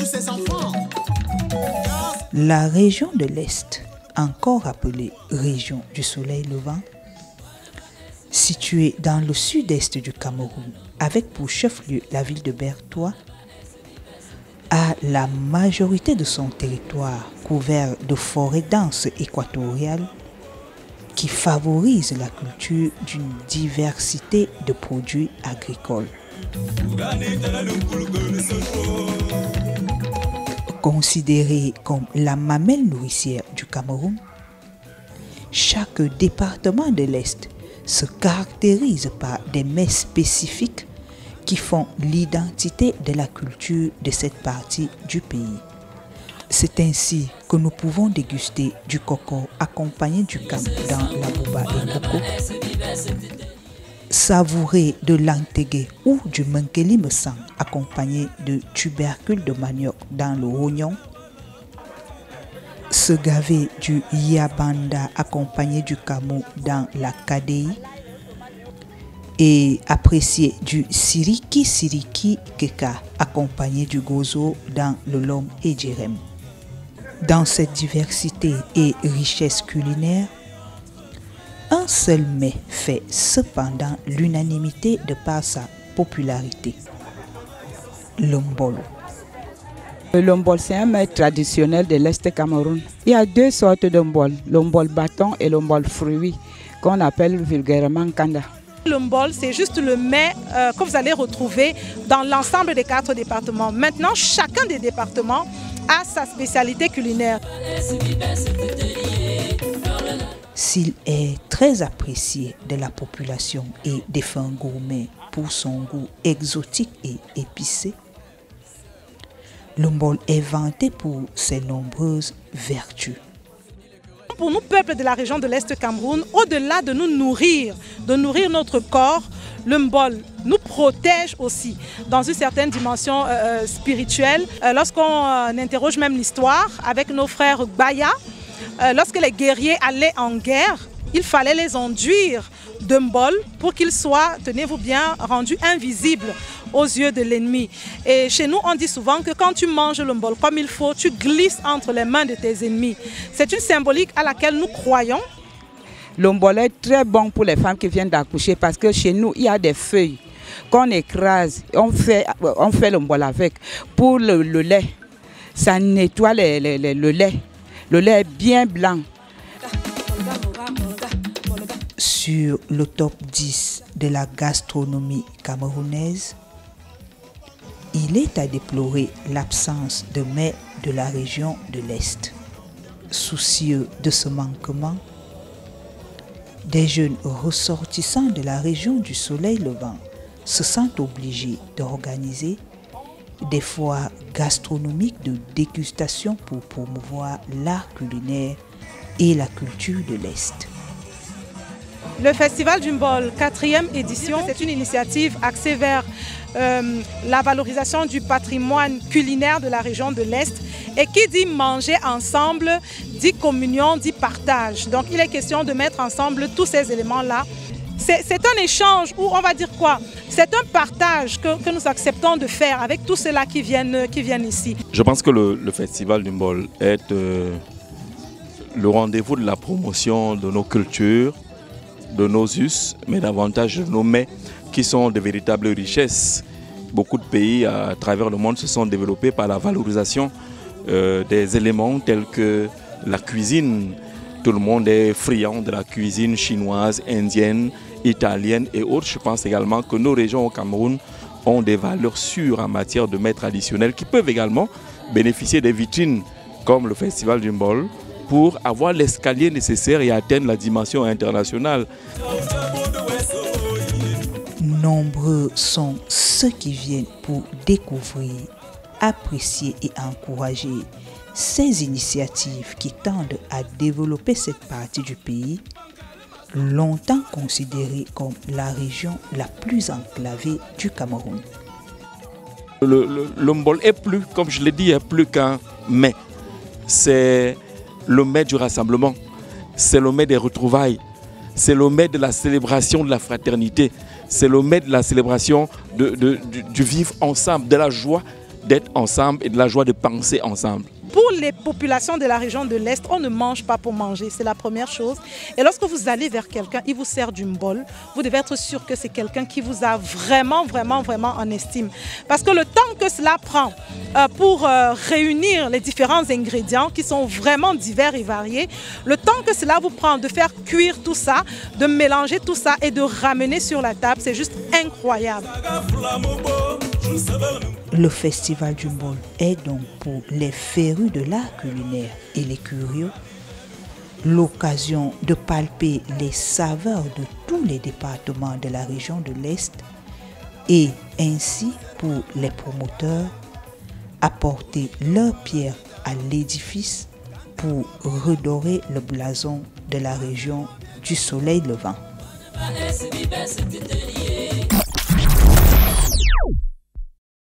tous ses enfants. La région de l'Est, encore appelée région du soleil levant, située dans le sud-est du Cameroun, avec pour chef-lieu la ville de Bertoua, a la majorité de son territoire couvert de forêts denses équatoriales qui favorisent la culture d'une diversité de produits agricoles. Considérée comme la mamelle nourricière du Cameroun, chaque département de l'Est se caractérise par des mets spécifiques qui font l'identité de la culture de cette partie du pays. C'est ainsi que nous pouvons déguster du coco accompagné du cam dans la bouba et coco, savourer de l'antégué ou du menkeli mesang accompagné de tubercules de manioc dans le rognon, se gaver du yabanda accompagné du camo dans la kadei et apprécier du siriki keka accompagné du gozo dans le lom et djerem. Dans cette diversité et richesse culinaire, un seul mets fait cependant l'unanimité de par sa popularité: le mbolo. Le mbol, c'est un mets traditionnel de l'Est Cameroun. Il y a deux sortes de mbol, le mbol bâton et le mbol fruit, qu'on appelle vulgairement kanda. Le mbol, c'est juste le mets que vous allez retrouver dans l'ensemble des 4 départements. Maintenant, chacun des départements a sa spécialité culinaire. S'il est très apprécié de la population et des fins gourmets pour son goût exotique et épicé, le mbol est vanté pour ses nombreuses vertus. Pour nous, peuples de la région de l'Est Cameroun, au-delà de nous nourrir, de nourrir notre corps, le mbol nous protège aussi dans une certaine dimension spirituelle. Lorsqu'on interroge même l'histoire avec nos frères Baya, lorsque les guerriers allaient en guerre, il fallait les enduire de mbol pour qu'ils soient, tenez-vous bien, rendus invisibles aux yeux de l'ennemi. Et chez nous, on dit souvent que quand tu manges le mbol comme il faut, tu glisses entre les mains de tes ennemis. C'est une symbolique à laquelle nous croyons. Le mbol est très bon pour les femmes qui viennent d'accoucher parce que chez nous, il y a des feuilles qu'on écrase, on fait le mbol avec. Pour le lait, ça nettoie le lait. Le lait est bien blanc. Sur le top 10 de la gastronomie camerounaise, il est à déplorer l'absence de mets de la région de l'Est. Soucieux de ce manquement, des jeunes ressortissants de la région du soleil levant se sentent obligés d'organiser des foires gastronomiques de dégustation pour promouvoir l'art culinaire et la culture de l'Est. Le Festival du Mbol, 4e édition, c'est une initiative axée vers la valorisation du patrimoine culinaire de la région de l'Est. Et qui dit manger ensemble, dit communion, dit partage. Donc il est question de mettre ensemble tous ces éléments-là. C'est un échange où on va dire quoi? C'est un partage que nous acceptons de faire avec tous ceux-là qui viennent ici. Je pense que le Festival du Mbol est le rendez-vous de la promotion de nos cultures, de nos us, mais davantage de nos mets qui sont de véritables richesses. Beaucoup de pays à travers le monde se sont développés par la valorisation des éléments tels que la cuisine. Tout le monde est friand de la cuisine chinoise, indienne, italienne et autres. Je pense également que nos régions au Cameroun ont des valeurs sûres en matière de mets traditionnels qui peuvent également bénéficier des vitrines comme le Festival du Mbol pour avoir l'escalier nécessaire et atteindre la dimension internationale. Nombreux sont ceux qui viennent pour découvrir, apprécier et encourager ces initiatives qui tendent à développer cette partie du pays, longtemps considérée comme la région la plus enclavée du Cameroun. Le mbol est plus, comme je l'ai dit, est plus qu'un mets. C'est le mets du rassemblement, c'est le mets des retrouvailles, c'est le mets de la célébration de la fraternité, c'est le mets de la célébration du vivre ensemble, de la joie d'être ensemble et de la joie de penser ensemble. Pour les populations de la région de l'Est, on ne mange pas pour manger, c'est la première chose. Et lorsque vous allez vers quelqu'un, il vous sert du mbol, vous devez être sûr que c'est quelqu'un qui vous a vraiment en estime. Parce que le temps que cela prend pour réunir les différents ingrédients qui sont vraiment divers et variés, le temps que cela vous prend de faire cuire tout ça, de mélanger tout ça et de ramener sur la table, c'est juste incroyable. Le festival du mbol est donc pour les férus de l'art culinaire et les curieux l'occasion de palper les saveurs de tous les départements de la région de l'Est et ainsi pour les promoteurs apporter leur pierre à l'édifice pour redorer le blason de la région du soleil levant.